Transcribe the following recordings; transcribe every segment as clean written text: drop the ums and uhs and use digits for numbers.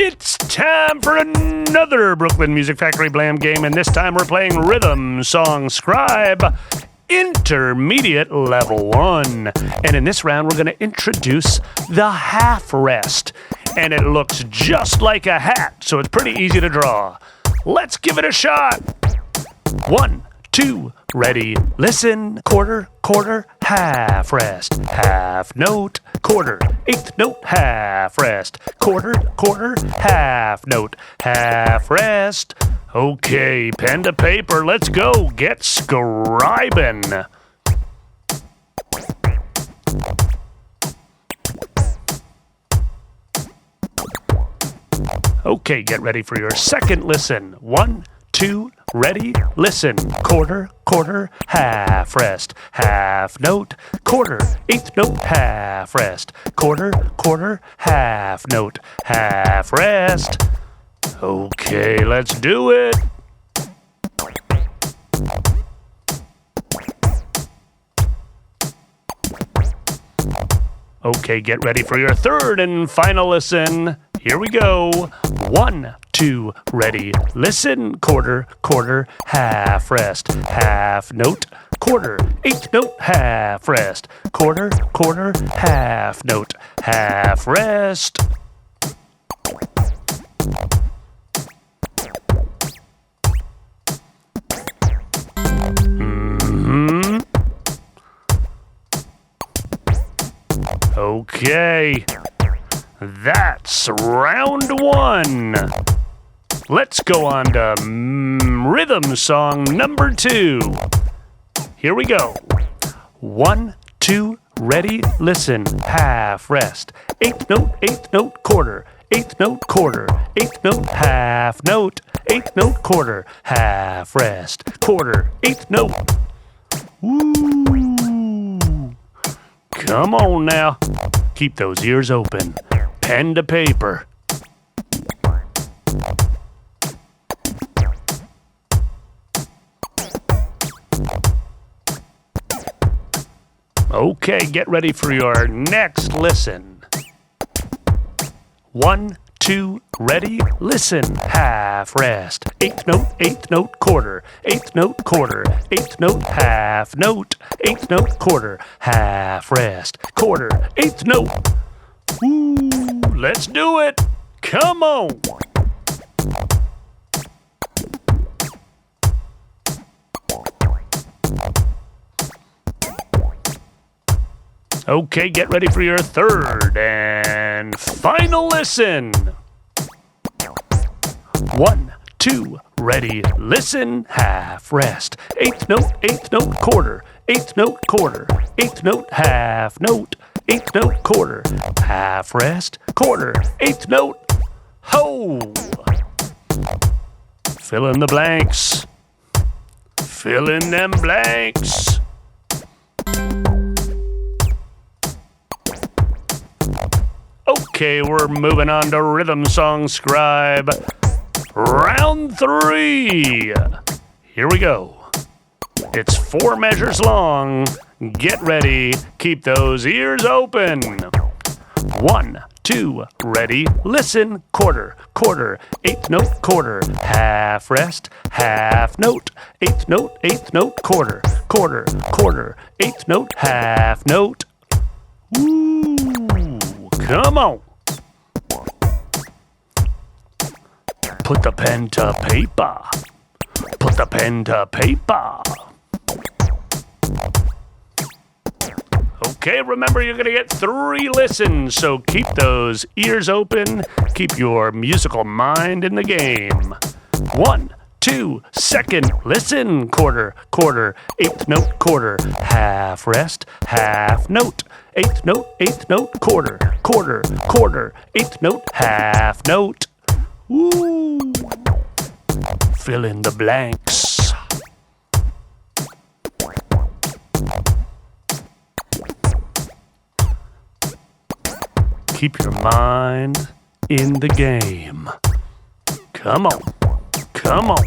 It's time for another Brooklyn Music Factory Blam game, and this time we're playing Rhythm Song Scribe Intermediate Level 1. And in this round, we're going to introduce the half rest. And it looks just like a hat, so it's pretty easy to draw. Let's give it a shot. 1, 2, ready, listen, quarter, quarter, half rest, half note, quarter, eighth note, half rest, quarter, quarter, half note, half rest. Okay, pen to paper, let's go, get scribing. Okay, get ready for your second listen. 1, 2, ready, listen, quarter, quarter, half rest, half note, quarter, eighth note, half rest, quarter, quarter, half note, half rest. Okay, let's do it. Okay, get ready for your third and final listen. Here we go. 1, 2, ready, listen, quarter, quarter, half rest, half note, quarter, eighth note, half rest, quarter, quarter, half note, half rest. Okay. That's round 1. Let's go on to rhythm song number 2. Here we go. 1, 2, ready, listen, half rest. Eighth note, quarter, eighth note, quarter, eighth note, half note, eighth note, quarter, half rest, quarter, eighth note. Woo! Come on now. Keep those ears open. Pen to paper. Okay, get ready for your next listen. 1, 2, ready, listen, half rest. Eighth note, quarter, eighth note, quarter, eighth note, half note, eighth note, quarter, half rest, quarter, eighth note. Ooh, let's do it. Come on. Okay, get ready for your third and final listen. 1, 2, ready, listen, half rest. Eighth note, quarter, eighth note, quarter, eighth note, half note, eighth note, quarter, half rest, quarter, eighth note. Ho! Fill in the blanks. Fill in them blanks. Okay, we're moving on to Rhythm Song Scribe. Round 3. Here we go. It's 4 measures long. Get ready. Keep those ears open. 1, 2, ready, listen, quarter, quarter, eighth note, quarter, half rest, half note, eighth note, quarter, quarter, quarter, eighth note, half note. Ooh, come on. Put the pen to paper. Put the pen to paper. Okay, remember you're going to get 3 listens, so keep those ears open. Keep your musical mind in the game. 1, 2, second, listen, quarter, quarter, eighth note, quarter, half rest, half note, eighth note, quarter, quarter, quarter, eighth note, half note. Ooh. Fill in the blanks. Keep your mind in the game. Come on. Come on.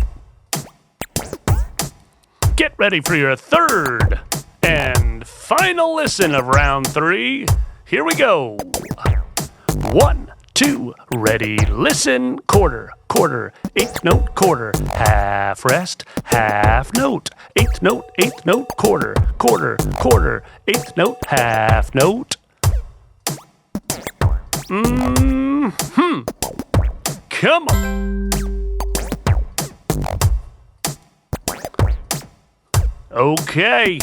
Get ready for your third and final listen of round 3. Here we go. 1, 2, ready, listen, quarter, quarter, eighth note, quarter, half rest, half note, eighth note, quarter, quarter, quarter, eighth note, half note. Come on. Okay.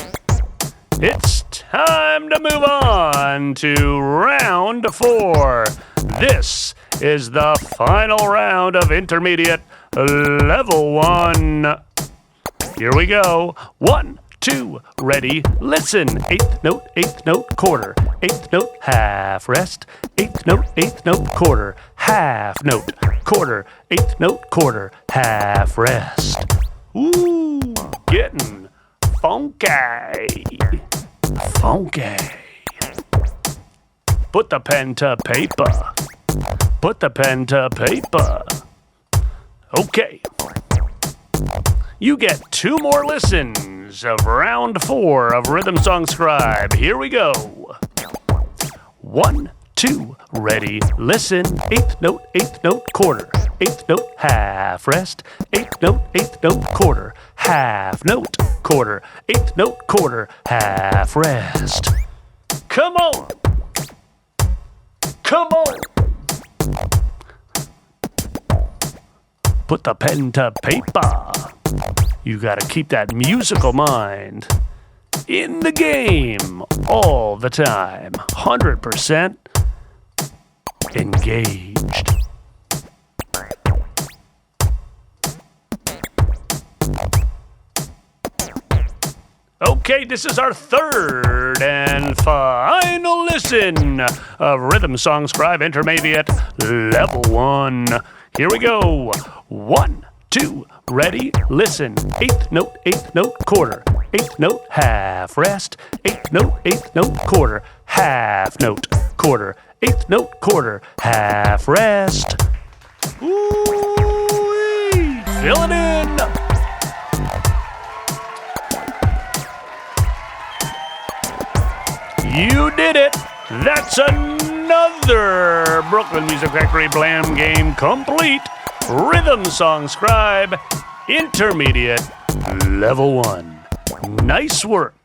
It's time to move on to round 4. This is the final round of intermediate level 1. Here we go. 1, 2, ready, listen. Eighth note, quarter. Eighth note, half rest. Eighth note, quarter. Half note, quarter. Eighth note, quarter. Half rest. Ooh, getting funky. Funky. Put the pen to paper. Put the pen to paper. Okay. You get 2 more listens of round 4 of Rhythm Song Scribe. Here we go. 1, 2, ready, listen. Eighth note, quarter. Eighth note, half rest. Eighth note, quarter. Half note, quarter. Eighth note, quarter. Half rest. Come on. Come on. Put the pen to paper. You gotta keep that musical mind in the game all the time. 100% engaged. Okay, this is our third and final listen of Rhythm Song Scribe Intermediate Level 1. Here we go. 1, 2, ready, listen. Eighth note, quarter. Eighth note, half rest. Eighth note, quarter. Half note, quarter. Eighth note, quarter. Half rest. Ooh-wee. Fill it in. You did it! That's another Brooklyn Music Factory Blam game complete. Rhythm Song Scribe Intermediate Level 1. Nice work.